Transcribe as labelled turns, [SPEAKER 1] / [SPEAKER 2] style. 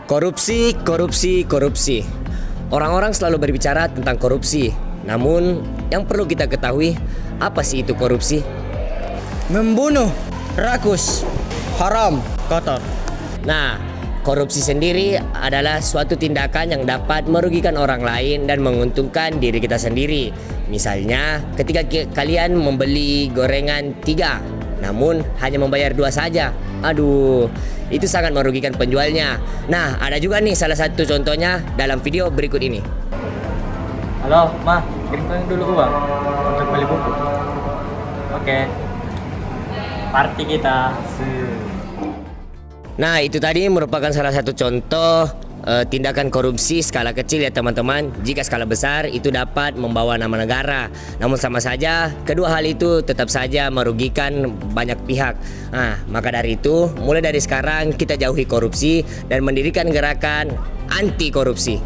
[SPEAKER 1] Korupsi, korupsi, korupsi. Orang-orang selalu berbicara tentang korupsi. Namun, yang perlu kita ketahui, apa sih itu korupsi?
[SPEAKER 2] Membunuh, rakus, haram, kotor.
[SPEAKER 1] Nah, korupsi sendiri adalah suatu tindakan yang dapat merugikan orang lain dan menguntungkan diri kita sendiri. Misalnya, ketika kalian membeli gorengan 3, namun hanya membayar 2 saja. Aduh, itu sangat merugikan penjualnya. Nah, ada juga nih salah satu contohnya dalam video berikut ini.
[SPEAKER 3] Halo, Ma, kirimkan dulu uang untuk beli buku. Oke. Party kita.
[SPEAKER 1] Nah, itu tadi merupakan salah satu contoh tindakan korupsi skala kecil ya teman-teman. Jika skala besar itu dapat membawa nama negara. Namun sama saja, kedua hal itu tetap saja merugikan banyak pihak. Nah, maka dari itu, mulai dari sekarang kita jauhi korupsi dan mendirikan gerakan anti korupsi.